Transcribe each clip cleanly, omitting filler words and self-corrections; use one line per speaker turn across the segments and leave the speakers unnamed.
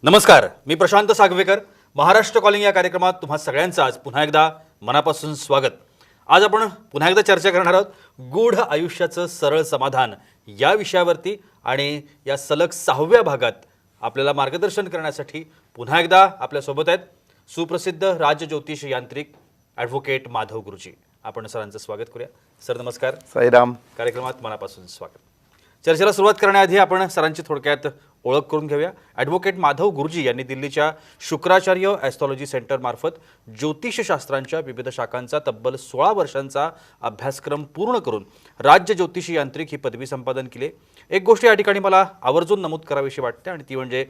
नमस्कार, मी प्रशांत सागवेकर. महाराष्ट्र कॉलिंग या कार्यक्रमात तुम्हा सगळ्यांचं आज पुन्हा एकदा मनापासून स्वागत. आज आपण पुन्हा एकदा चर्चा करणार आहोत गूढ आयुष्याचं सरळ समाधान या विषयावरती. आणि या सलग 6व्या भागात आपल्याला मार्गदर्शन करण्यासाठी पुन्हा एकदा आपल्यासोबत आहेत सुप्रसिद्ध राजज्योतिष यांत्रिक ॲडव्होकेट माधव गुरुजी. आपण सरांचं स्वागत करूया. सर नमस्कार.
साईराम.
कार्यक्रमात मनापासून स्वागत. चर्चेला सुरुवात करण्याआधी आपण सरांची थोडक्यात ओळख करून घेऊया. ॲडव्होकेट माधव गुरुजी यांनी दिल्लीच्या शुक्राचार्य ॲस्ट्रॉलॉजी सेंटरमार्फत ज्योतिषशास्त्रांच्या विविध शाखांचा तब्बल 16 वर्षांचा अभ्यासक्रम पूर्ण करून राज्य ज्योतिषी यांत्रिक ही पदवी संपादन केली. एक गोष्ट या ठिकाणी मला आवर्जून नमूद करावीशी वाटते आणि ती म्हणजे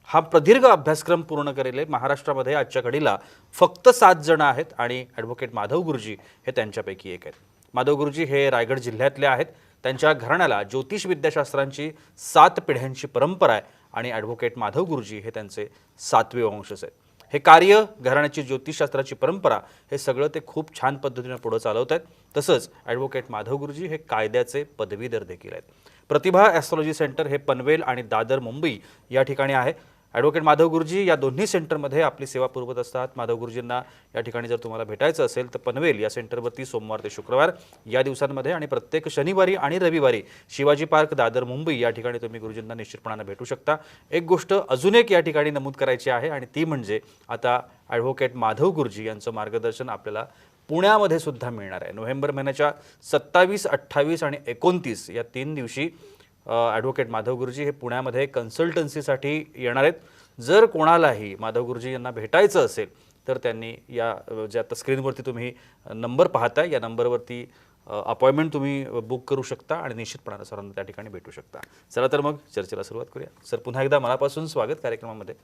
हा प्रदीर्घ अभ्यासक्रम पूर्ण करेले महाराष्ट्रामध्ये आजच्या घडीला फक्त 7 जण आहेत आणि ॲडव्होकेट माधव गुरुजी हे त्यांच्यापैकी एक आहेत. माधव गुरुजी हे रायगड जिल्ह्यातले आहेत. त्यांच्या घराण्याला ज्योतिष विद्याशास्त्रांची 7 पिढ्यांची परंपरा आहे आणि ॲडव्होकेट माधव गुरुजी हे त्यांचे 7वे वंशज आहेत. हे कार्य, घराण्याची ज्योतिषशास्त्राची परंपरा हे सगळं ते खूप छान पद्धतीने पुढे चालवत आहेत. तसंच ॲडव्होकेट माधव गुरुजी हे कायद्याचे पदवीधर देखील आहेत. प्रतिभा ॲस्ट्रॉलॉजी सेंटर हे पनवेल आणि दादर मुंबई या ठिकाणी आहे. ॲडव्होकेट माधव गुरुजी या दोन्ही सेंटरमध्ये आपली सेवा पुरवत असतात. माधव गुरुजींना या ठिकाणी जर तुम्हाला भेटायचं असेल तर पनवेल या सेंटरवरती सोमवार ते शुक्रवार या दिवसांमध्ये आणि प्रत्येक शनिवारी आणि रविवारी शिवाजी पार्क दादर मुंबई या ठिकाणी तुम्ही गुरुजींना निश्चितपणाने भेटू शकता. एक गोष्ट अजून एक या ठिकाणी नमूद करायची आहे आणि ती म्हणजे आता ॲडव्होकेट माधव गुरुजी यांचं मार्गदर्शन आपल्याला पुण्यामध्ये सुद्धा मिळणार आहे. नोव्हेंबर महिन्याच्या 27, 28 आणि 29 या 3 दिवशी ॲडव्होकेट माधव गुरुजी हे पुण्यामध्ये कन्सल्टन्सीसाठी येणार आहेत. जर कोणालाही माधव गुरुजी यांना भेटायचं असेल तर त्यांनी या ज्या आता स्क्रीनवरती तुम्ही नंबर पाहताय या नंबरवरती अपॉइंटमेंट तुम्ही बुक करू शकता आणि निश्चितपणाने सरांना त्या ठिकाणी भेटू शकता. चला तर मग चर्चेला सुरुवात करूया. सर पुन्हा एकदा मनापासून स्वागत कार्यक्रमामध्ये.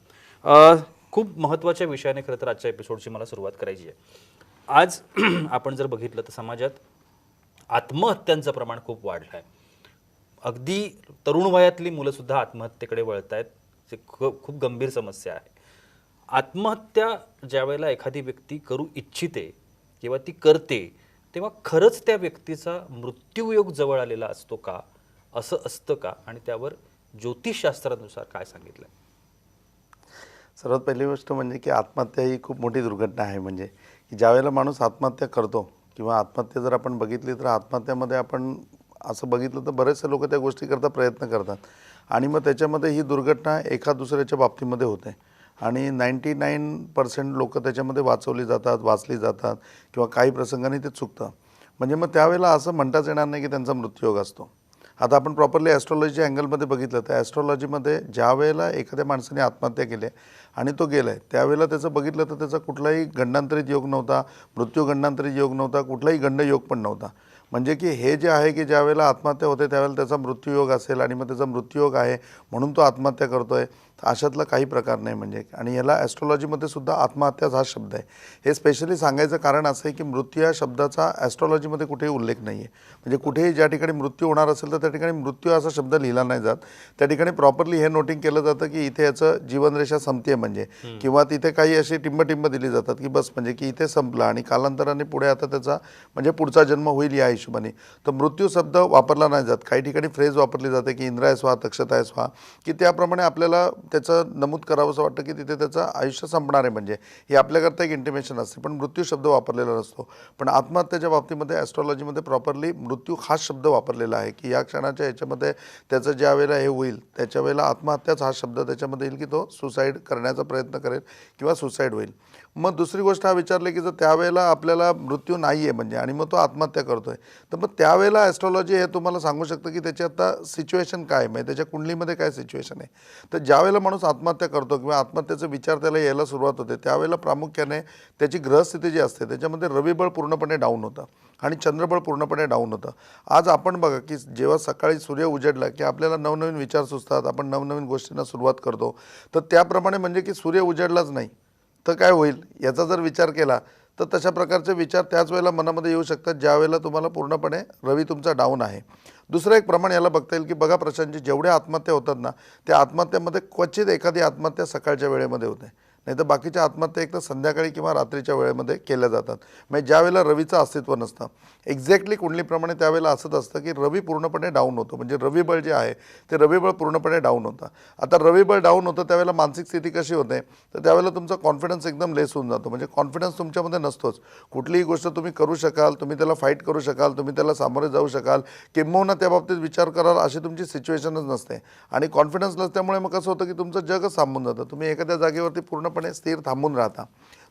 खूप महत्त्वाच्या विषयाने खरं तर आजच्या एपिसोडची मला सुरुवात करायची आहे. आज आपण जर बघितलं तर समाजात आत्महत्यांचं प्रमाण खूप वाढलं आहे. अगदी तरुण वयातली मुलंसुद्धा आत्महत्येकडे वळत आहेत. जे खूप गंभीर समस्या आहे. आत्महत्या ज्यावेळेला एखादी व्यक्ती करू इच्छिते किंवा ती करते तेव्हा खरंच त्या व्यक्तीचा मृत्यूयोग जवळ आलेला असतो का, असं असतं का, आणि त्यावर ज्योतिषशास्त्रानुसार काय सांगितलं?
सर्वात पहिली गोष्ट म्हणजे की आत्महत्या ही खूप मोठी दुर्घटना आहे. म्हणजे की ज्यावेळेला माणूस आत्महत्या करतो किंवा आत्महत्या जर आपण बघितली तर आत्महत्यामध्ये आपण असं बघितलं तर बरेचसे लोक त्या गोष्टीकरता प्रयत्न करतात आणि मग त्याच्यामध्ये ही दुर्घटना एका दुसऱ्याच्या बाबतीमध्ये होते आणि 99% लोक त्याच्यामध्ये वाचली जातात किंवा काही प्रसंगाने ते चुकतं. म्हणजे मग त्यावेळेला असं म्हणताच येणार नाही की त्यांचा मृत्यूयोग असतो. आता आपण प्रॉपरली ॲस्ट्रॉलॉजीच्या अँगलमध्ये बघितलं तर ॲस्ट्रॉलॉजीमध्ये ज्या वेळेला एखाद्या माणसाने आत्महत्या केली आणि तो गेला आहे त्यावेळेला त्याचं बघितलं तर त्याचा कुठलाही गंडांतरित योग नव्हता, मृत्यू गंडांतरित योग नव्हता, कुठलाही गंडयोग पण नव्हता. म्हणजे की हे जे आहे की ज्या वेळेला आत्महत्या होते त्यावेळेला त्याचा मृत्यूयोग असेल आणि मग त्याचा मृत्यूयोग आहे म्हणून तो आत्महत्या करतो आहे, अशातला काही प्रकार नाही. म्हणजे आणि याला ॲस्ट्रॉलॉजीमध्ये सुद्धा आत्महत्याच हा शब्द आहे. हे स्पेशली सांगायचं कारण असं आहे की मृत्यू या शब्दाचा ॲस्ट्रॉलॉजीमध्ये कुठेही उल्लेख नाही आहे. म्हणजे कुठेही ज्या ठिकाणी मृत्यू होणार असेल तर त्या ठिकाणी मृत्यू असा शब्द लिहिला नाही जात. त्या ठिकाणी प्रॉपरली हे नोटिंग केलं जातं की इथे याचं जीवनरेषा संपते म्हणजे किंवा तिथे काही अशी टिंब दिली जातात की बस म्हणजे की इथे संपलं आणि कालांतराने पुढे आता त्याचा म्हणजे पुढचा जन्म होईल या हिशोबाने. तर मृत्यू शब्द वापरला नाही जात. काही ठिकाणी फ्रेज वापरली जाते की इंद्राय स्वा तक्षताय स्वा, की त्याप्रमाणे आपल्याला त्याचं नमूद करावं असं वाटतं की तिथे त्याचं आयुष्य संपणार आहे. म्हणजे हे आपल्याकरता एक इंटिमेशन असते पण मृत्यू शब्द वापरलेला नसतो. पण आत्महत्येच्या बाबतीमध्ये ॲस्ट्रॉलॉजीमध्ये प्रॉपरली मृत्यू हाच शब्द वापरलेला आहे की या क्षणाच्या याच्यामध्ये त्याचं ज्या वेळेला हे होईल त्याच्या वेळेला आत्महत्याच हा शब्द त्याच्यामध्ये येईल की तो सुसाईड करण्याचा प्रयत्न करेल किंवा सुसाईड होईल. मग दुसरी गोष्ट हा विचारले की जर त्यावेळेला आपल्याला मृत्यू नाही आहे म्हणजे आणि मग तो आत्महत्या करतो आहे तर मग त्यावेळेला ॲस्ट्रॉलॉजी हे तुम्हाला सांगू शकतं की त्याची आता सिच्युएशन काय म्हणजे त्याच्या कुंडलीमध्ये काय सिच्युएशन आहे. तर ज्यावेळेला माणूस आत्महत्या करतो किंवा आत्महत्येचा विचार त्याला यायला सुरुवात होते त्यावेळेला प्रामुख्याने त्याची ग्रहस्थिती जी असते त्याच्यामध्ये रविबळ पूर्णपणे डाऊन होतं आणि चंद्रबळ पूर्णपणे डाऊन होतं. आज आपण बघा की जेव्हा सकाळी सूर्य उजडला की आपल्याला नवनवीन विचार सुचतात, आपण नवनवीन गोष्टींना सुरुवात करतो. तर त्याप्रमाणे म्हणजे की सूर्य उजडलाच नाही तर काय होईल याचा जर विचार केला तर तशा प्रकारचे विचार त्याच वेळेला मनामध्ये येऊ शकतात ज्या वेळेला तुम्हाला पूर्णपणे रवी तुमचा डाऊन आहे. दुसरं एक प्रमाण याला बघता येईल की बघा प्रशांतजी, जेवढ्या आत्महत्या होतात ना त्या आत्महत्यामध्ये क्वचित एखादी आत्महत्या सकाळच्या वेळेमध्ये होते. नाही तर बाकीच्या आत्महत्या एक तर संध्याकाळी किंवा रात्रीच्या वेळेमध्ये केल्या जातात. म्हणजे ज्या वेळेला रवीचं अस्तित्व नसतं, एक्झॅक्टली कुंडलीप्रमाणे त्यावेळेला असंच असतं की रवी पूर्णपणे डाऊन होतो. म्हणजे रविबळ जे आहे ते रविबळ पूर्णपणे डाऊन होतं. आता रविबळ डाऊन होतं त्यावेळेला मानसिक स्थिती कशी होते, तर त्यावेळेला तुमचा कॉन्फिडन्स एकदम लेस होऊन जातो. म्हणजे कॉन्फिडन्स तुमच्यामध्ये नसतोच. कुठलीही गोष्ट तुम्ही करू शकाल, तुम्ही त्याला फाईट करू शकाल, तुम्ही त्याला सामोरे जाऊ शकाल, किंबहुना त्या बाबतीत विचार कराल अशी तुमची सिच्युएशनच नसते. आणि कॉन्फिडन्स नसल्यामुळे मग कसं होतं की तुमचं जगच थांबून जातं. तुम्ही एखाद्या जागेवरती पूर्णपणे स्थिर थांबून राहता.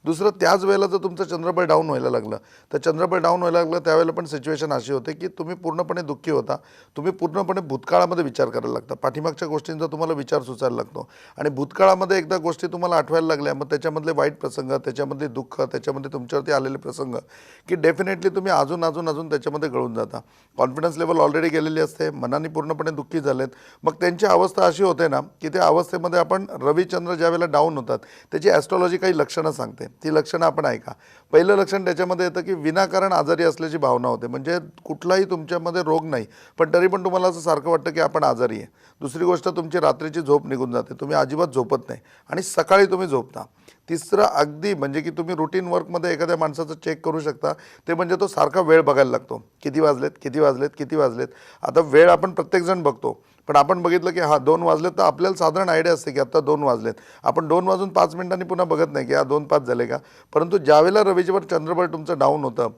दुसरं, त्याच वेळेला जर तुमचं चंद्रबळ डाऊन व्हायला लागलं, तर चंद्रबळ डाऊन व्हायला लागलं त्यावेळेला पण सिच्युएशन अशी होते की तुम्ही पूर्णपणे दुःखी होता. तुम्ही पूर्णपणे भूतकाळामध्ये विचार करायला लागता. पाठीमागच्या गोष्टींचा तुम्हाला विचार सुचायला लागतो. आणि भूतकाळामध्ये एकदा गोष्टी तुम्हाला आठवायला लागल्या, मग त्याच्यामधले वाईट प्रसंग, त्याच्यामधले दुःख, त्याच्यामध्ये तुमच्यावरती आलेले प्रसंग, की डेफिनेटली तुम्ही अजून त्याच्यामध्ये गळून जाता. कॉन्फिडन्स लेवल ऑलरेडी गेलेली असते, मनाने पूर्णपणे दुःखी झालेत. मग त्यांची अवस्था अशी होते ना की त्या अवस्थेमध्ये आपण रविचंद्र ज्या वेळेला डाऊन होतात त्याची ॲस्ट्रॉलॉजी काही लक्षणं सांगते. ती लक्षणं आपण ऐका. पहिलं लक्षण त्याच्यामध्ये येतं की विनाकारण आजारी असल्याची भावना होते. म्हणजे कुठलाही तुमच्यामध्ये रोग नाही, पण तरी पण तुम्हाला असं सारखं वाटतं की आपण आजारी आहे. दुसरी गोष्ट, तुमची रात्रीची झोप निघून जाते, तुम्ही अजिबात झोपत नाही आणि सकाळी तुम्ही झोपता. तिसरं, अगदी म्हणजे की तुम्ही रुटीन वर्कमध्ये एखाद्या माणसाचं चेक करू शकता, ते म्हणजे तो सारखा वेळ बघायला लागतो. किती वाजलेत. आता वेळ आपण प्रत्येकजण बघतो, पण आपण बघितलं की 2 वाजलेत, तर आपल्याला साधारण आयडिया असते की आता 2 वाजलेत. आपण 2 वाजून 5 मिनिटांनी पुन्हा बघत नाही की 2:05 झाले का. परंतु ज्यावेळेला रवीच्यावर चंद्रबळ तुमचं डाऊन होतं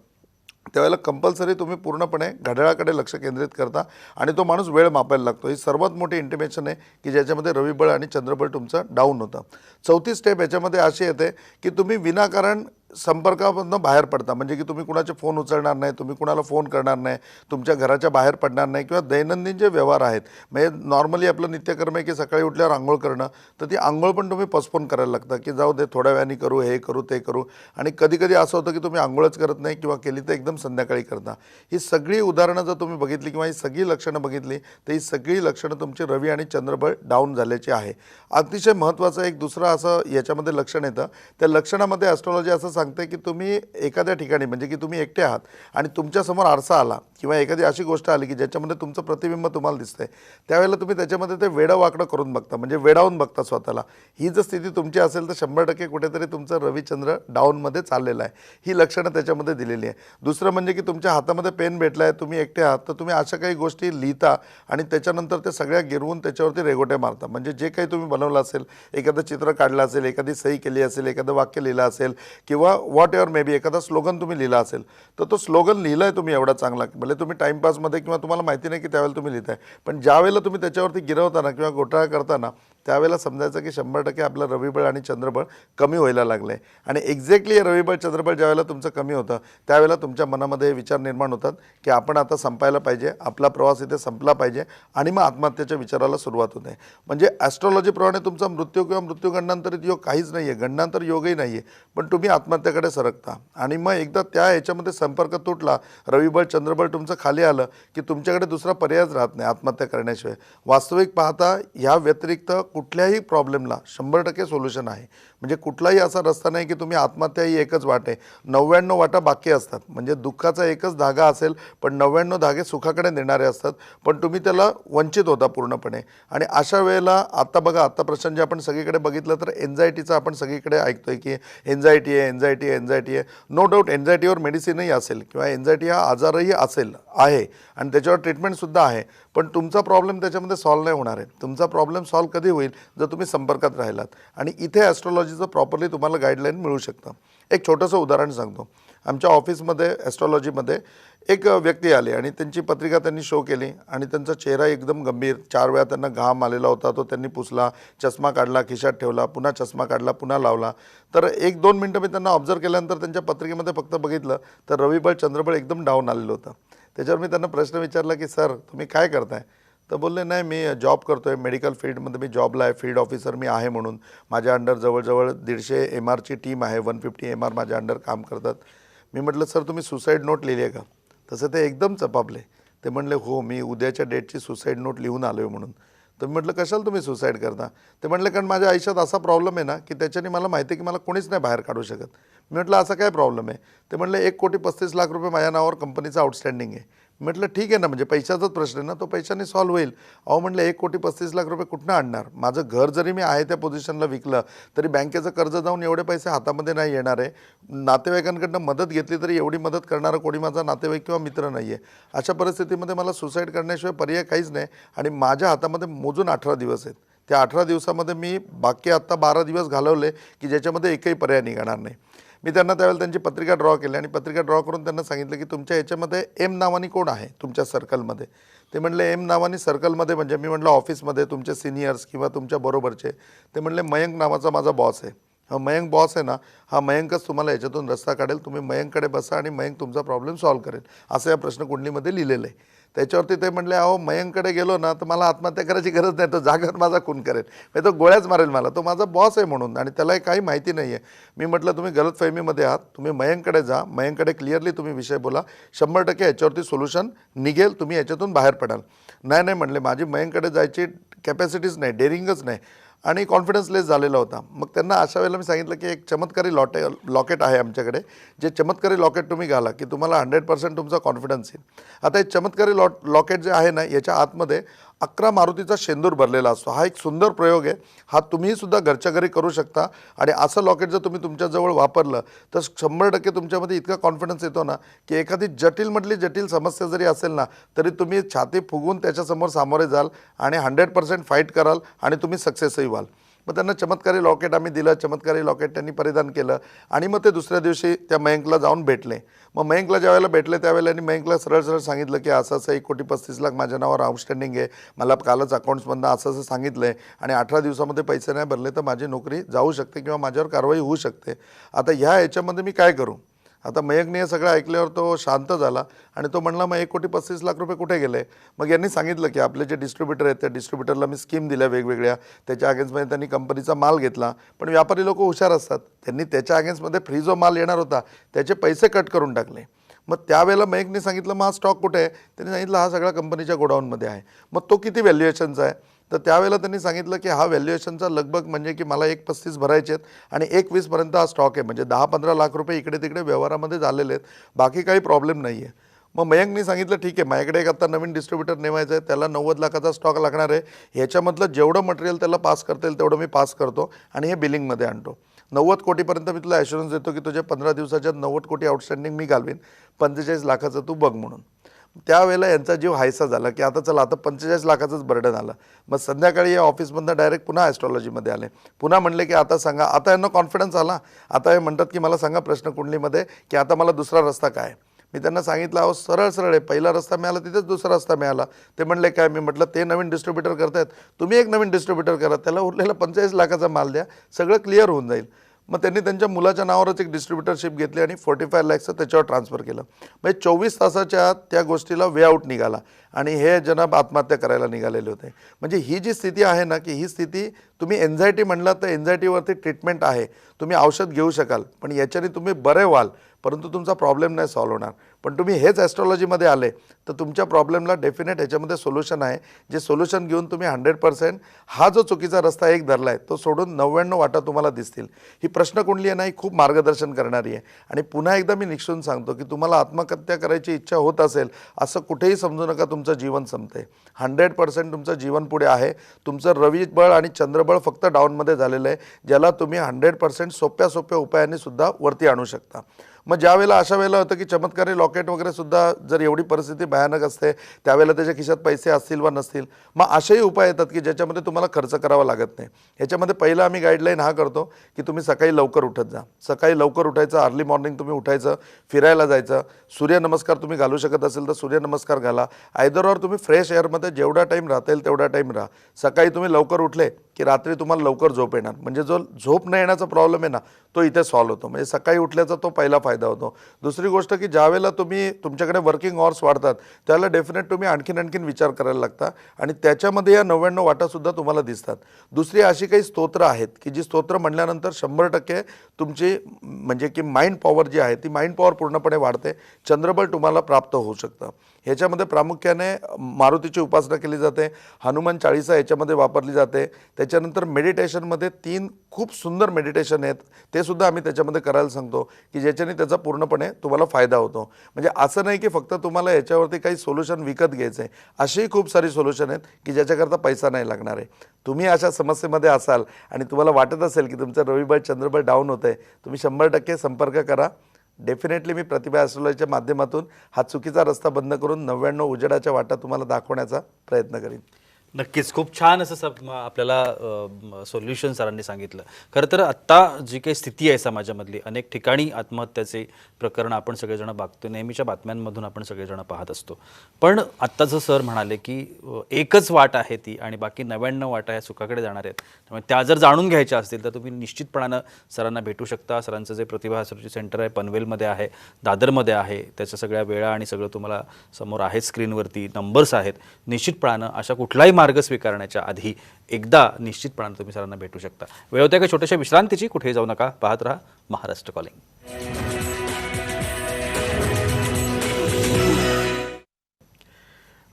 त्यावेळेला कंपल्सरी तुम्ही पूर्णपणे घड्याळाकडे लक्ष केंद्रित करता आणि तो माणूस वेळ मापायला लागतो. ही सर्वात मोठी इंटिमेशन आहे की ज्याच्यामध्ये रविबळ आणि चंद्रबळ तुमचं डाऊन होतं. चौथी स्टेप याच्यामध्ये अशी येते की तुम्ही विनाकारण संपर्कामधनं बाहेर पडता. म्हणजे की तुम्ही कुणाचे फोन उचलणार नाही, तुम्ही कुणाला फोन करणार नाही, तुमच्या घराच्या बाहेर पडणार नाही, किंवा दैनंदिन जे व्यवहार आहेत, म्हणजे नॉर्मली आपलं नित्यकर्म आहे की सकाळी उठल्यावर आंघोळ करणं, तर ती आंघोळ पण तुम्ही पोस्टपोन करायला लागतं की जाऊ दे, थोड्या वेळाने करू, हे करू ते करू. आणि कधी कधी असं होतं की तुम्ही आंघोळच करत नाही किंवा केली तर एकदम संध्याकाळी करता. ही सगळी उदाहरणं जर तुम्ही बघितली किंवा ही सगळी लक्षणं बघितली, तर ही सगळी लक्षणं तुमची रवी आणि चंद्रबळ डाऊन झाल्याची आहे. अतिशय महत्त्वाचं एक दुसरं असं याच्यामध्ये लक्षण येतं. त्या लक्षणामध्ये ॲस्ट्रॉलॉजी असं सांगते की तुम्ही एखाद्या ठिकाणी, म्हणजे की तुम्ही एकटे आहात आणि तुमच्यासमोर आरसा आला किंवा एखादी अशी गोष्ट आली की ज्याच्यामध्ये तुमचं प्रतिबिंब तुम्हाला दिसतंय, त्यावेळेला तुम्ही त्याच्यामध्ये ते वेडं वाकडं करून बघता, म्हणजे वेडावून बघता स्वतःला. ही जर स्थिती तुमची असेल तर 100% कुठेतरी तुमचं रविचंद्र डाऊनमध्ये चाललेलं आहे. ही लक्षणं त्याच्यामध्ये दिलेली आहे. दुसरं म्हणजे की तुमच्या हातामध्ये पेन भेटला आहे, तुम्ही एकटे आहात, तर तुम्ही अशा काही गोष्टी लिहिता आणि त्याच्यानंतर ते सगळ्या गिरवून त्याच्यावरती रेघोटे मारता. म्हणजे जे काही तुम्ही बनवलं असेल, एखादं चित्र काढलं असेल, एखादी सही केली असेल, एखादं वाक्य लिहिलं असेल, किंवा वॉट एव्हर मे बी एखादा स्लोगन तुम्ही लिहिला असेल, तर तो स्लोगन लिहिला आहे तुम्ही एवढा चांगला, भले तुम्ही टाईमपासमध्ये किंवा तुम्हाला माहिती नाही की त्यावेळेला तुम्ही लिहिताय, पण ज्यावेळेला तुम्ही त्याच्यावरती गिरवताना किंवा घोटाळा करताना त्यावेळेला समजायचं की 100% आपलं रविबळ आणि चंद्रबळ कमी व्हायला लागलं आहे. आणि एक्झॅक्टली रविबळ चंद्रबळ ज्यावेळेला तुमचं कमी होतं त्यावेळेला तुमच्या मनामध्ये विचार निर्माण होतात की आपण आता संपायला पाहिजे, आपला प्रवास इथे संपला पाहिजे, आणि मग आत्महत्येच्या विचाराला सुरुवात होते. म्हणजे ॲस्ट्रॉलॉजीप्रमाणे तुमचा मृत्यू किंवा मृत्यू गंडांतरित योग काहीच नाही आहे, गंडांतर योगही नाही आहे, पण तुम्ही आत्महत्येकडे सरकता. आणि मग एकदा त्या ह्याच्यामध्ये संपर्क तुटला, रविबळ चंद्रबळ तुमचं खाली आलं की तुमच्याकडे दुसरा पर्यायच राहत नाही आत्महत्या करण्याशिवाय. वास्तविक पाहता ह्या व्यतिरिक्त कुठल्याही प्रॉब्लेमला 100% सोल्युशन आहे. म्हणजे कुठलाही असा रस्ता नाही की तुम्ही आत्महत्या ही एकच वाट आहे, 99 वाटा बाकी असतात. म्हणजे दुःखाचा एकच धागा असेल, पण 99 धागे सुखाकडे नेणारे असतात, पण तुम्ही त्याला वंचित होता पूर्णपणे. आणि अशा वेळेला आता बघा, आता प्रश्न जे आपण सगळीकडे बघितलं तर एन्झायटीचं आपण सगळीकडे ऐकतोय की एन्झायटी आहे. नो डाऊट एन्झायटीवर मेडिसिनही असेल किंवा एन्झायटी हा आजारही आहे आणि त्याच्यावर ट्रीटमेंटसुद्धा आहे, पण तुमचा प्रॉब्लेम त्याच्यामध्ये सॉल्व्ह नाही होणार आहे. तुमचा प्रॉब्लेम सॉल्व्ह कधी होईल, जर तुम्ही संपर्कात राहिलात. आणि इथे ॲस्ट्रॉलॉजीचं प्रॉपरली तुम्हाला गाईडलाईन मिळू शकतं. एक छोटंसं उदाहरण सांगतो. आमच्या ऑफिसमध्ये ॲस्ट्रॉलॉजीमध्ये एक व्यक्ती आले आणि त्यांची पत्रिका त्यांनी शो केली आणि त्यांचा चेहरा एकदम गंभीर, 4 वेळा त्यांना घाम आलेला होता, तो त्यांनी पुसला, चष्मा काढला, खिशात ठेवला, पुन्हा चष्मा काढला, पुन्हा लावला. तर 1-2 मिनटं मी त्यांना ऑब्झर्व केल्यानंतर त्यांच्या पत्रिकेमध्ये फक्त बघितलं तर रविबळ चंद्रबळ एकदम डाऊन आलेलं होतं. त्याच्यावर मी त्यांना प्रश्न विचारला की सर तुम्ही काय करताय, तर बोलले नाही मी जॉब करतो आहे, मेडिकल फील्डमध्ये मी जॉबला आहे, फील्ड ऑफिसर मी आहे म्हणून. माझ्या अंडर जवळजवळ 150 MRची टीम आहे, 150 MR माझ्या अंडर काम करतात. मी म्हटलं सर तुम्ही सुसाईड नोट लिहिली आहे का, तसं ते एकदम चपापले. ते म्हणले हो मी उद्याच्या डेटची सुसाईड नोट लिहून आलो आहे म्हणून. तर मी म्हटलं कशाला तुम्ही सुसाईड करता, ते म्हटलं कारण माझ्या आयुष्यात असा प्रॉब्लेम आहे ना की त्याच्याने मला माहिती आहे की मला कोणीच नाही बाहेर काढू शकत. मी म्हटलं असा काय प्रॉब्लेम आहे? ते म्हणले 1,35,00,000 रुपये माझ्या नावावर कंपनीचं आउटस्टँडिंग आहे. म्हटलं ठीक आहे ना, म्हणजे पैशाचाच प्रश्न आहे ना, तो पैशाने सॉल्व्ह होईल. अहो म्हटलं 1,35,00,000 रुपये कुठनं आणणार? माझं घर जरी मी आहे त्या पोझिशनला विकलं तरी बँकेचं कर्ज जाऊन एवढे पैसे हातामध्ये नाही येणार आहे. नातेवाईकांकडनं मदत घेतली तरी एवढी मदत करणारा कोणी माझा नातेवाईक किंवा मित्र नाही आहे. अशा परिस्थितीमध्ये मला सुसाईड करण्याशिवाय पर्याय काहीच नाही आणि माझ्या हातामध्ये मोजून 18 दिवस आहेत. त्या 18 दिवसामध्ये मी बाकी आत्ता 12 दिवस घालवले की ज्याच्यामध्ये एकही पर्याय निघणार नाही. मी त्यांना त्यावेळेला त्यांची पत्रिका ड्रॉ केली आणि पत्रिका ड्रॉ करून त्यांना सांगितलं की तुमच्या ह्याच्यामध्ये एम नावानी कोण आहे तुमच्या सर्कलमध्ये? ते म्हणले एम नावानी सर्कलमध्ये म्हणजे? मी म्हटलं ऑफिसमध्ये तुमचे सिनियर्स किंवा तुमच्या बरोबरचे. ते म्हणले मयंक नावाचा माझा बॉस आहे. हा मयंक बॉस आहे ना, हा मयंकच तुम्हाला याच्यातून रस्ता काढेल. तुम्ही मयंककडे बसा आणि मयंक तुमचा प्रॉब्लेम सॉल्व्ह करेल, असं या प्रश्नकुंडलीमध्ये लिहिलेलं आहे. त्याच्यावरती ते म्हणले अहो मयंककडे गेलो ना तर मला आत्महत्या करायची गरज नाही, तो जागेवर माझा खून करेल, म्हणजे तो गोळ्याच मारेल मला, तो माझा बॉस आहे म्हणून आणि त्याला काही माहिती नाही आहे. मी म्हटलं तुम्ही गलतफहमीमध्ये आहात, तुम्ही मयंककडे जा, मयंककडे क्लिअरली तुम्ही विषय बोला, 100% याच्यावरती सोल्युशन निघेल, तुम्ही याच्यातून बाहेर पडाल. नाही म्हणले, माझी मयंककडे जायची कॅपॅसिटीच नाही, डेअरिंगच नाही आणि कॉन्फिडन्स लेस झालेला होता. मग त्यांना अशा वेळेला मी सांगितलं की एक चमत्कारी लॉकेट आहे आमच्याकडे, जे चमत्कारी लॉकेट तुम्ही घाला की तुम्हाला 100% तुमचा कॉन्फिडन्स येईल. आता हे चमत्कारी लॉकेट जे आहे ना, याच्या आतमध्ये 11 मारुतीचा शेंदूर भरलेला असतो. हा एक सुंदर प्रयोग आहे, हा तुम्हीसुद्धा घरच्या घरी करू शकता आणि असं लॉकेट जर तुम्ही तुमच्याजवळ वापरलं तर 100% तुमच्यामध्ये इतका कॉन्फिडन्स येतो ना की एखादी जटिलमधली जटिल समस्या जरी असेल ना तरी तुम्ही छाती फुगवून त्याच्यासमोर सामोरे जाल आणि 100% फाईट कराल आणि तुम्ही सक्सेसही व्हाल. मग त्यांना चमत्कारी लॉकेट आम्ही दिलं, चमत्कारी लॉकेट त्यांनी परिधान केलं आणि मग ते दुसऱ्या दिवशी त्या मयंकला जाऊन भेटले. मग मयंकला ज्यावेळेला भेटले त्यावेळेला त्यांनी मयंकला सरळ सांगितलं की असं 1,35,00,000 माझ्या नावावर आउटस्टँडिंग आहे, मला कालच अकाउंट्समधनं असं सांगितलं आहे आणि 18 दिवसामध्ये पैसे नाही भरले तर माझी नोकरी जाऊ शकते किंवा माझ्यावर कारवाई होऊ शकते. आता ह्या याच्यामध्ये मी काय करू? आता मयंकने हे सगळं ऐकल्यावर तो शांत झाला आणि तो म्हणला मग 1,35,00,000 रुपये कुठे गेले? मग यांनी सांगितलं की आपले जे डिस्ट्रीब्युटर आहेत त्या डिस्ट्रीब्युटरला मी स्कीम दिल्या वेगवेगळ्या, त्याच्या अगेन्स्टमध्ये त्यांनी कंपनीचा माल घेतला. पण व्यापारी लोक हुशार असतात, त्यांनी त्याच्या अगेन्स्टमध्ये फ्री जो माल येणार होता त्याचे पैसे कट करून टाकले. मग त्यावेळेला मयंकने सांगितलं मग हा स्टॉक कुठे आहे? त्यांनी सांगितलं हा सगळा कंपनीच्या गोडाऊनमध्ये आहे. मग तो किती व्हॅल्युएशनचा आहे? तर त्यावेळेला त्यांनी सांगितलं की हा व्हॅल्युएशनचा लगभग म्हणजे की मला 1,35,00,000 भरायचे आहेत आणि 1,20,000पर्यंत हा स्टॉक आहे, म्हणजे 10-15 लाख रुपये इकडे तिकडे व्यवहारामध्ये झालेले आहेत, बाकी काही प्रॉब्लेम नाही आहे. मग मयंकनी सांगितलं ठीक आहे, माझ्याकडे एक आता नवीन डिस्ट्रीब्युटर नेमायचं आहे, त्याला 90 लाखाचा स्टॉक लागणार आहे, ह्याच्यामधलं जेवढं मटेरियल त्याला पास करता येईल तेवढं मी पास करतो आणि हे बिलिंगमध्ये आणतो. 90 कोटीपर्यंत मी तुला ॲश्युरन्स देतो की तुझ्या 15 दिवसाच्यात 90 कोटी आउटस्टँडिंग मी घालवीन, 45 लाखाचं तू बघ म्हणून. त्यावेळेला यांचा जीव हायसा झाला की आता चला आता 45 लाखाचंच बर्डन आलं. मग संध्याकाळी या ऑफिसमधनं डायरेक्ट पुन्हा ॲस्ट्रॉलॉजीमध्ये आले, पुन्हा म्हणले की आता सांगा. आता यांना कॉन्फिडन्स आला, आता हे म्हणतात की मला सांगा प्रश्नकुंडलीमध्ये की आता मला दुसरा रस्ता काय? मी त्यांना सांगितलं अहो सरळ आहे, पहिला रस्ता मिळाला तिथेच दुसरा रस्ता मिळाला. ते म्हणले काय? मी म्हटलं ते नवीन डिस्ट्रीब्युटर करतायत, तुम्ही एक नवीन डिस्ट्रीब्युटर करा, त्याला उरलेला 45 लाखाचा माल द्या, सगळं क्लिअर होऊन जाईल. मग त्यांनी त्यांच्या मुलाच्या नावावरच एक डिस्ट्रीब्युटरशिप घेतली आणि 45 लाखचं त्याच्यावर ट्रान्सफर केलं. म्हणजे 24 तासाच्या आत त्या गोष्टीला वे आउट निघाला आणि हे जनाब आत्महत्या करायला निघालेले होते. म्हणजे ही जी स्थिती आहे ना की ही स्थिती तुम्ही एन्झायटी म्हणलं तर एन्झायटीवरती ट्रीटमेंट आहे, तुम्ही औषध घेऊ शकाल पण याच्याने तुम्ही बरे व्हाल, परंतु तुमचा प्रॉब्लेम नाही सॉल्व्ह होणार. पण तुम्ही हेच ॲस्ट्रॉलॉजीमध्ये आले तर तुमच्या प्रॉब्लेमला डेफिनेट ह्याच्यामध्ये सोल्युशन आहे, जे सोल्युशन घेऊन तुम्ही 100% हा जो चुकीचा रस्ता एक धरला आहे तो सोडून 99 वाटा तुम्हाला दिसतील. ही प्रश्नकुंडली आहे ना, ही खूप मार्गदर्शन करणारी आहे. आणि पुन्हा एकदा मी निक्षून सांगतो की तुम्हाला आत्महत्या करायची इच्छा होत असेल असं कुठेही समजू नका, तुमचं जीवन संपते. 100% तुमचं जीवन पुढे आहे. तुमचं रवी बळ आणि चंद्रबळ फक्त डाऊनमध्ये झालेलं आहे, ज्याला तुम्ही 100% सोप्या उपायांनी सुद्धा वरती आणू शकता. मग ज्यावेळेला अशा वेळेला होतं की चमत्कारी लॉकेट वगैरे सुद्धा जर एवढी परिस्थिती भयानक असते त्यावेळेला त्याच्या खिशात पैसे असतील वा नसतील, मग असेही उपाय येतात की ज्याच्यामध्ये तुम्हाला खर्च करावा लागत नाही. ह्याच्यामध्ये पहिला आम्ही गाईडलाईन हा करतो की तुम्ही सकाळी लवकर उठत जा, सकाळी लवकर उठायचं, अर्ली मॉर्निंग तुम्ही उठायचं, फिरायला जायचं, सूर्यनमस्कार तुम्ही घालू शकत असेल तर सूर्यनमस्कार घाला, आयदर तुम्ही फ्रेश एअरमध्ये जेवढा टाईम राहता येईल तेवढा टाईम राहा. सकाळी तुम्ही लवकर उठले की रात्री तुम्हाला लवकर झोप येणार, म्हणजे जो झोप न येण्याचा प्रॉब्लेम आहे ना तो इथे सॉल्व्ह होतो. म्हणजे सकाळी उठल्याचा तो पहिला फायदा होतो. दुसरी गोष्ट की ज्यावेळेला तुम्ही तुमच्याकडे वर्किंग आवर्स वाढतात त्याला डेफिनेट तुम्ही आणखीन विचार करायला लागता आणि त्याच्यामध्ये या 99 वाटासुद्धा तुम्हाला दिसतात. दुसरी अशी काही स्तोत्र आहेत की जी स्तोत्र म्हणल्यानंतर 100% तुमची म्हणजे की माइंड पॉवर जी आहे ती माइंड पॉवर पूर्णपणे वाढते, चंद्रबळ तुम्हाला प्राप्त होऊ शकतं. ह्याच्यामध्ये प्रामुख्याने मारुतीची उपासना केली जाते, हनुमान चाळीसा याच्यामध्ये वापरली जाते. त्याच्यानंतर मेडिटेशनमध्ये 3 खूप सुंदर मेडिटेशन आहेत, ते सुद्धा आम्ही त्याच्यामध्ये करायला सांगतो की ज्याच्याने त्याचा पूर्णपणे तुम्हाला फायदा होतो. म्हणजे असं नाही की फक्त तुम्हाला याच्यावरती काही सोल्युशन विकत घ्यायचं आहे, अशीही खूप सारी सोल्युशन आहेत की ज्याच्याकरता पैसा नाही लागणार आहे. तुम्ही अशा समस्येमध्ये असाल आणि तुम्हाला वाटत असेल की तुमचं रविबळ चंद्रबळ डाऊन होतं आहे, तुम्ही 100% संपर्क करा. डेफिनेटली मी प्रतिभा ॲस्ट्रोलॉजीच्या माध्यमातून हा चुकीचा रस्ता बंद करून 99 उजेडाच्या वाटा तुम्हाला दाखवण्याचा प्रयत्न करीन.
नक्कीच खूप छान असं आपल्याला सोल्युशन सरांनी सांगितलं. खरं तर आत्ता जी काही स्थिती आहे समाजामधली, अनेक ठिकाणी आत्महत्याचे प्रकरण आपण सगळेजण बघतो, नेहमीच्या बातम्यांमधून आपण सगळेजण पाहत असतो. पण आत्ता जर सर म्हणाले की एकच वाट आहे ती आणि बाकी 99 वाटा ह्या सुखाकडे जाणार आहेत, त्यामुळे त्या जर जाणून घ्यायच्या असतील तर तुम्ही निश्चितपणानं सरांना भेटू शकता. सरांचं जे प्रतिभा ॲस्ट्रोलॉजी सेंटर आहे पनवेलमध्ये आहे, दादरमध्ये आहे, त्याच्या सगळ्या वेळा आणि सगळं तुम्हाला समोर आहेत, स्क्रीनवरती नंबर्स आहेत. निश्चितपणानं अशा कुठलाही मार्ग स्वीकारण्याच्या आधी एकदा निश्चितपणाने तुम्ही सरांना भेटू शकता. वेळ होत्या का छोट्याशा विश्रांतीची, कुठेही जाऊ नका, पाहत राहा महाराष्ट्र कॉलिंग.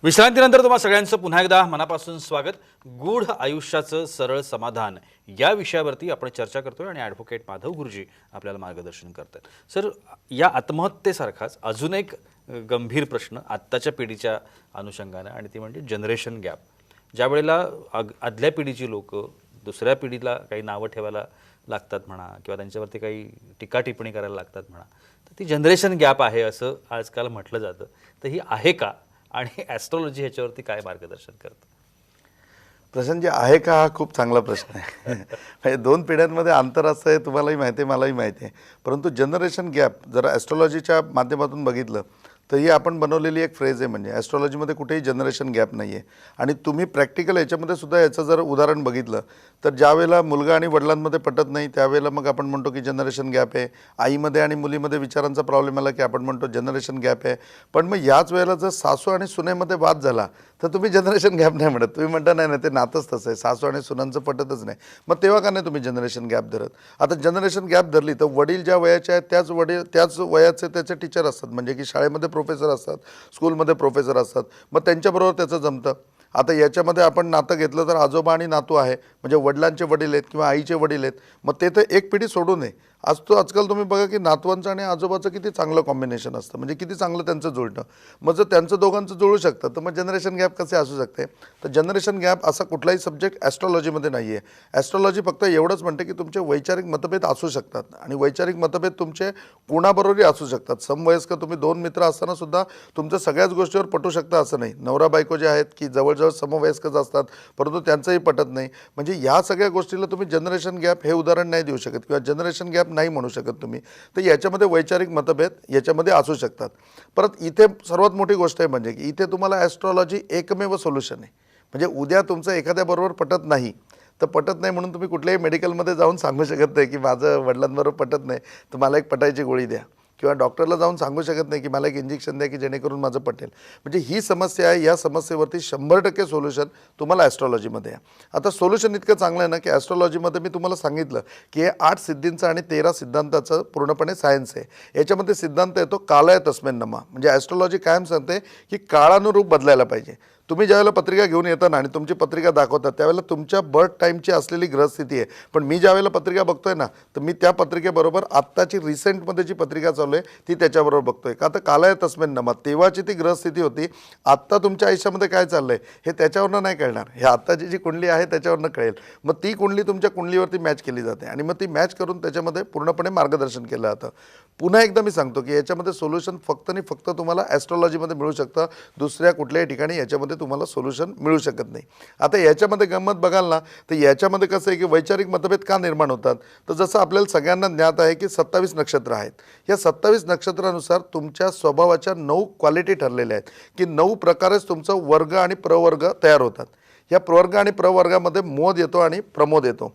विश्रांतीनंतर तुम्हा सगळ्यांचं पुन्हा एकदा मनापासून स्वागत. गूढ आयुष्याचं सरळ समाधान या विषयावरती आपण चर्चा करतोय आणि ॲडव्होकेट माधव गुरुजी आपल्याला मार्गदर्शन करतात. सर, या आत्महत्येसारखाच अजून एक गंभीर प्रश्न आत्ताच्या पिढीच्या अनुषंगानं, आणि ती म्हणजे जनरेशन गॅप. ज्या वेळेला आदल्या पिढीची लोक दुसऱ्या पिढीला काही नावं ठेवायला लागतात म्हणा, किंवा त्यांच्यावरती काही टीका टिप्पणी करायला लागतात म्हणा, तर ती जनरेशन गॅप आहे असं आजकाल म्हटलं जातं. तर ही आहे का, आणि ॲस्ट्रॉलॉजी ह्याच्यावरती काय मार्गदर्शन करतं?
प्रश्न आहे का, हा खूप चांगला प्रश्न आहे. म्हणजे 2 पिढ्यांमध्ये अंतर असं आहे, तुम्हालाही माहिती आहे, मलाही माहिती आहे. परंतु जनरेशन गॅप जर ॲस्ट्रॉलॉजीच्या माध्यमातून बघितलं तर ही आपण बनवलेली एक फ्रेज आहे. म्हणजे ॲस्ट्रॉलॉजीमध्ये कुठेही जनरेशन गॅप नाही आहे. आणि तुम्ही प्रॅक्टिकल याच्यामध्ये सुद्धा याचं जर उदाहरण बघितलं तर ज्यावेळेला मुलगा आणि वडिलांमध्ये पटत नाही त्यावेळेला मग आपण म्हणतो की जनरेशन गॅप आहे. आईमध्ये आणि मुलीमध्ये विचारांचा प्रॉब्लेम आला की आपण म्हणतो जनरेशन गॅप आहे. पण मग याच वेळेला जर सासू आणि सुनेमध्ये वाद झाला तर तुम्ही जनरेशन गॅप नाही म्हणत, तुम्ही म्हणता नाही ते नातंच तसं आहे, सासू आणि सुनांचं पटतच नाही. मग तेव्हा का नाही तुम्ही जनरेशन गॅप धरत? आता जनरेशन गॅप धरली तर वडील ज्या वयाचे आहेत त्याच वयाचे त्याचे टीचर असतात, म्हणजे की शाळेमध्ये प्रोफेसर असतात, स्कूलमध्ये प्रोफेसर असतात, मग त्यांच्याबरोबर त्याचं जमतं. आता याच्यामध्ये आपण नातं घेतलं तर आजोबा आणि नातू आहे, म्हणजे वडिलांचे वडील आहेत किंवा आईचे वडील आहेत, मग ते तर एक पिढी सोडू नये. आजकाल तुम्ही बघा की नातवांचं आणि आजोबाचं किती चांगलं कॉम्बिनेशन असतं, म्हणजे किती चांगलं त्यांचं जुळतं. मग जर त्यांचं दोघांचं जुळू शकतं तर मग जनरेशन गॅप कसे असू शकते? तर जनरेशन गॅप असा कुठलाही सब्जेक्ट ॲस्ट्रॉलॉजीमध्ये नाही आहे. ॲस्ट्रॉलॉजी फक्त एवढंच म्हणते की तुमचे वैचारिक मतभेद असू शकतात, आणि वैचारिक मतभेद तुमचे कोणाबरोबरही असू शकतात. समवयस्क तुम्ही 2 मित्र असताना सुद्धा तुमचं सगळ्याच गोष्टीवर पटू शकतं असं नाही. नवरा बायको जे आहेत की जवळजवळ समवयस्कच असतात, परंतु त्यांचंही पटत नाही. म्हणजे ह्या सगळ्या गोष्टीला तुम्ही जनरेशन गॅप हे उदाहरण नाही देऊ शकत, किंवा जनरेशन गॅप नाही म्हणू शकत तुम्ही. तर याच्यामध्ये वैचारिक मतभेद याच्यामध्ये असू शकतात. परत इथे सर्वात मोठी गोष्ट आहे म्हणजे की इथे तुम्हाला ॲस्ट्रॉलॉजी एकमेव सोल्युशन आहे. म्हणजे उद्या तुमचं एखाद्याबरोबर पटत नाही तर पटत नाही म्हणून तुम्ही कुठल्याही मेडिकलमध्ये जाऊन सांगू शकत नाही की माझं वडिलांबरोबर पटत नाही तर मला एक पटायची गोळी द्या, किंवा डॉक्टरला जाऊन सांगू शकत नाही की मला एक इंजेक्शन द्या की जेणेकरून माझं पटेल. म्हणजे ही समस्या आहे, या समस्येवरती 100% सोल्युशन तुम्हाला ॲस्ट्रॉलॉजीमध्ये आहे. आता सोल्युशन इतकं चांगलं आहे ना की ॲस्ट्रॉलॉजीमध्ये मी तुम्हाला सांगितलं की हे 8 सिद्धींचं आणि 13 सिद्धांताचं पूर्णपणे सायन्स आहे. याच्यामध्ये सिद्धांत येतो कालाय तस्मिन् नमः. म्हणजे ॲस्ट्रॉलॉजी कायम सांगते की काळानुरूप बदलायला पाहिजे. तुम्ही ज्यावेळेला पत्रिका घेऊन येता आणि तुमची पत्रिका दाखवतात त्यावेळेला तुमच्या बर्थ टाईमची असलेली ग्रहस्थिती आहे, पण मी ज्यावेळेला पत्रिका बघतोय ना तर मी त्या पत्रिकेबरोबर आत्ताची रिसेंटमध्ये जी पत्रिका चालू आहे ती त्याच्याबरोबर बघतोय. का तर कालाय तस्मिन् नमः, तेव्हाची ती ग्रहस्थिती होती. आत्ता तुमच्या आयुष्यामध्ये काय चाललं आहे हे त्याच्यावरनं नाही कळणार, हे आत्ताची जी कुंडली आहे त्याच्यावरनं कळेल. मग ती कुंडली तुमच्या कुंडलीवरती मॅच केली जाते आणि मग ती मॅच करून त्याच्यामध्ये पूर्णपणे मार्गदर्शन केलं जातं. पुन्हा एकदा मी सांगतो की याच्यामध्ये सोल्युशन फक्त आणि फक्त तुम्हाला ॲस्ट्रॉलॉजीमध्ये मिळू शकतं, दुसऱ्या कुठल्याही ठिकाणी याच्यामध्ये तुम्हाला सोल्युशन मिळू शकत नाही. आता याच्यामध्ये गंमत बघाल ना तर याच्यामध्ये कसं आहे की वैचारिक मतभेद का निर्माण होतात? तर जसं आपल्याला सगळ्यांना ज्ञात आहे की 27 नक्षत्र आहेत. या 27 नक्षत्रानुसार तुमच्या स्वभावाच्या 9 क्वालिटी ठरलेल्या आहेत की 9 प्रकारेच तुमचं वर्ग आणि प्रवर्ग तयार होतात. या प्रवर्ग आणि प्रवर्गामध्ये मोद येतो आणि प्रमोद येतो.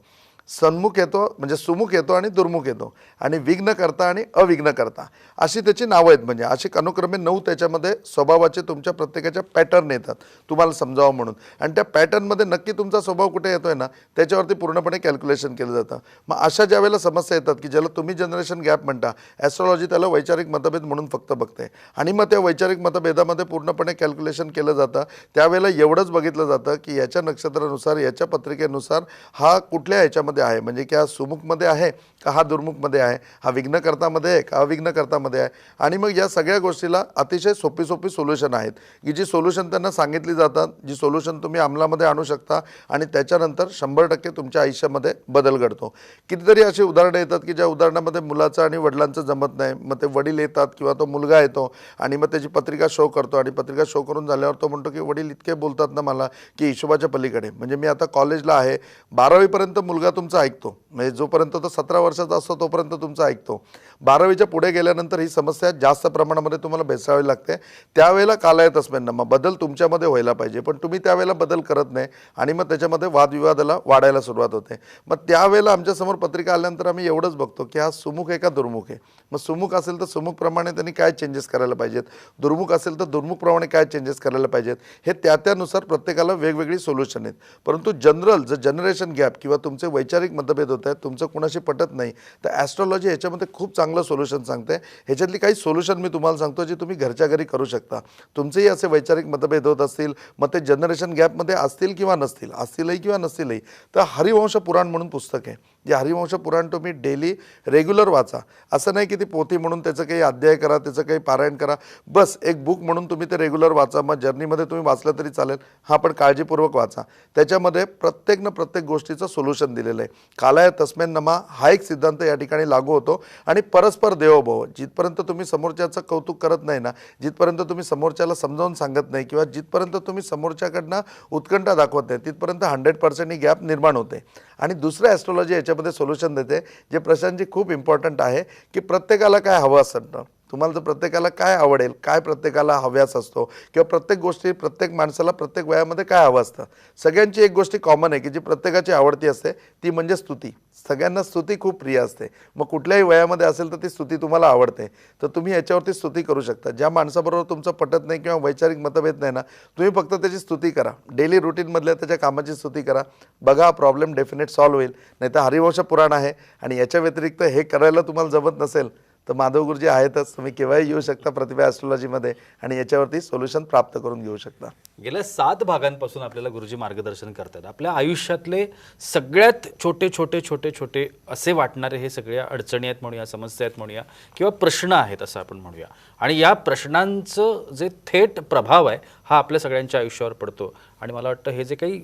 सन्मुख येतो म्हणजे सुमुख येतो आणि दुर्मुख येतो, आणि विघ्न करता आणि अविघ्न करता अशी त्याची नावं आहेत. म्हणजे अशी अनुक्रमे 9 त्याच्यामध्ये स्वभावाचे तुमच्या प्रत्येकाच्या पॅटर्न येतात तुम्हाला समजावं म्हणून, आणि त्या पॅटर्नमध्ये नक्की तुमचा स्वभाव कुठे येतोय ना त्याच्यावरती पूर्णपणे कॅल्क्युलेशन केलं जातं. मग अशा ज्या वेळेला समस्या येतात की ज्याला तुम्ही जनरेशन गॅप म्हणता, ॲस्ट्रॉलॉजी त्याला वैचारिक मतभेद म्हणून फक्त बघते, आणि मग त्या वैचारिक मतभेदामध्ये पूर्णपणे कॅल्क्युलेशन केलं जातं. त्यावेळेला एवढंच बघितलं जातं की याच्या नक्षत्रानुसार, याच्या पत्रिकेनुसार हा कुठल्या ह्याच्यामध्ये आहे, म्हणजे की हा सुमुखमध्ये आहे का हा दुर्मुखमध्ये आहे, हा विघ्नकर्तामध्ये आहे का अविघ्नकर्तामध्ये आहे. आणि मग या सगळ्या गोष्टीला अतिशय सोपी सोल्युशन आहेत की जी सोल्युशन त्यांना सांगितली जातात, जी सोल्युशन तुम्ही अंमलामध्ये आणू शकता, आणि त्याच्यानंतर 100% तुमच्या आयुष्यामध्ये बदल घडतो. कितीतरी अशी उदाहरणं येतात की ज्या उदाहरणामध्ये मुलाचं आणि वडिलांचं जमत नाही, मग ते वडील येतात किंवा तो मुलगा येतो आणि मग त्याची पत्रिका शो करतो, आणि पत्रिका शो करून झाल्यावर तो म्हणतो की वडील इतके बोलतात ना मला की हिशोबाच्या पलीकडे, म्हणजे मी आता कॉलेजला आहे, 12वीपर्यंत मुलगा तुमचा ऐकतो, म्हणजे जोपर्यंत तो 17 वर्षाचा असतो तोपर्यंत तुमचा ऐकतो. 12वीच्या पुढे गेल्यानंतर ही समस्या जास्त प्रमाणामध्ये तुम्हाला भेसावी लागते. त्यावेळेला कालायत अस्मिन् मग बदल तुमच्यामध्ये व्हायला पाहिजे, पण तुम्ही त्यावेळेला बदल करत नाही, आणि मग त्याच्यामध्ये वादविवादाला वाढायला सुरुवात होते. मग त्यावेळेला आमच्यासमोर पत्रिका आल्यानंतर आम्ही एवढंच बघतो की हा सुमुख आहे का दुर्मुख आहे. मग सुमुख असेल तर सुमुखप्रमाणे त्यांनी काय चेंजेस करायला पाहिजेत, दुर्मुख असेल तर दुर्मुखप्रमाणे काय चेंजेस करायला पाहिजेत, हे त्यानुसार प्रत्येकाला वेगवेगळी सोल्युशन आहेत. परंतु जनरल जर जनरेशन गॅप किंवा तुमचे वैचारिक मतभेद होत आहेत, तुमचं कुणाशी पटत नाही, तर ॲस्ट्रॉलॉजी ह्याच्यामध्ये खूप चांगलं सोल्युशन सांगते. ह्याच्यातली काही सोल्युशन मी तुम्हाला सांगतो जे तुम्ही घरच्या घरी करू शकता. तुमचेही असे वैचारिक मतभेद होत असतील, मग ते जनरेशन गॅपमध्ये असतील किंवा नसतील, असतीलही किंवा नसतीलही, तर हरिवंश पुराण म्हणून पुस्तक आहे. जे हरिवंश पुराण तुम्ही डेली रेग्युलर वाचा. असं नाही की ती पोथी म्हणून त्याचं काही अध्याय करा, त्याचं काही पारायण करा, बस एक बुक म्हणून तुम्ही ते रेग्युलर वाचा. मग जर्नीमध्ये तुम्ही वाचलं तरी चालेल, हा पण काळजीपूर्वक वाचा. त्याच्यामध्ये प्रत्येक गोष्टीचं सोल्युशन दिलेलं आहे. कालाय तस्मेन नमा हा एक सिद्धांत या ठिकाणी लागू होतो. आणि परस्पर देवोभव, जिथपर्यंत तुम्ही समोरच्याचं कौतुक करत नाही ना, जिथपर्यंत तुम्ही समोरच्याला समजावून सांगत नाही किंवा जिथपर्यंत तुम्ही समोरच्याकडनं उत्कंठा दाखवत नाही, तिथपर्यंत 100% ही गॅप निर्माण होते. आणि दुसरं ॲस्ट्रॉलॉजी याच्यामध्ये सोल्युशन देते, जे प्रशांतजी खूप इम्पॉर्टंट आहे, की प्रत्येकाला काय हवं असतं. तुम्हाला जर प्रत्येकाला काय आवडेल, काय प्रत्येकाला हव्यास असतो, किंवा प्रत्येक गोष्टी प्रत्येक माणसाला प्रत्येक वयामध्ये काय हवं असतं. सगळ्यांची एक गोष्टी कॉमन आहे की जी प्रत्येकाची आवडती असते, ती म्हणजे स्तुती. सगळ्यांना स्तुती खूप प्रिय असते. मग कुठल्याही वयामध्ये असेल तर ती स्तुती तुम्हाला आवडते, तर तुम्ही याच्यावरती स्तुती करू शकता. ज्या माणसाबरोबर तुमचं पटत नाही किंवा वैचारिक मतभेद नाही ना, तुम्ही फक्त त्याची स्तुती करा. डेली रुटीनमधल्या त्याच्या कामाची स्तुती करा. बघा प्रॉब्लेम डेफिनेट सॉल्व्ह होईल. नाही तर हरिवंश पुराण आहे, आणि याच्या व्यतिरिक्त हे करायला तुम्हाला जमत नसेल तर माधव गुरुजी आहेतच. तुम्ही केव्हाही येऊ शकता प्रतिभा ॲस्ट्रॉलॉजीमध्ये, आणि याच्यावरती सोल्युशन प्राप्त करून घेऊ शकता.
गेल्या 7 भागांपासून आपल्याला गुरुजी मार्गदर्शन करतात. आपल्या आयुष्यातले सगळ्यात छोटे असे वाटणारे हे सगळ्या अडचणी आहेत म्हणूया, समस्या आहेत म्हणूया, किंवा प्रश्न आहेत असं आपण म्हणूया, आणि या प्रश्नांचं जे थेट प्रभाव आहे हा आपल्या सगळ्यांच्या आयुष्यावर पडतो. आणि मला वाटतं हे जे काही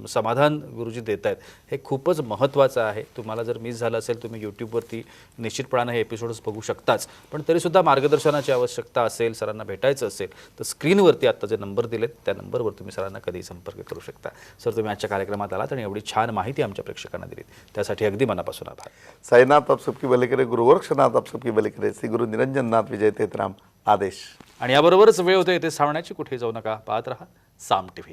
समाधान गुरुजी देत आहेत हे खूपच महत्त्वाचं आहे. तुम्हाला जर मिस झालं असेल, तुम्ही यूट्यूबवरती निश्चितपणाने हे एपिसोड्स बघू शकताच, पण तरीसुद्धा मार्गदर्शनाची आवश्यकता असेल, सरांना भेटायचं असेल, तर स्क्रीनवरती आत्ता जे नंबर दिलेत त्या नंबरवर तुम्ही सरांना कधीही संपर्क करू शकता. सर, तुम्ही आजच्या कार्यक्रमात आलात आणि एवढी छान माहिती आमच्या प्रेक्षकांना दिलीत, त्यासाठी अगदी मनापासून आभार.
साईनाथ आप सबकी भले करे, गुरुवर्क्षनाथ आप सबकी भले करे, श्री गुरु निरंजननाथ विजय तेतराम आदेश.
आणि याबरोबरच वेळ होते इथे थांबण्याची. कुठेही जाऊ नका, पाहत रहा साम TV.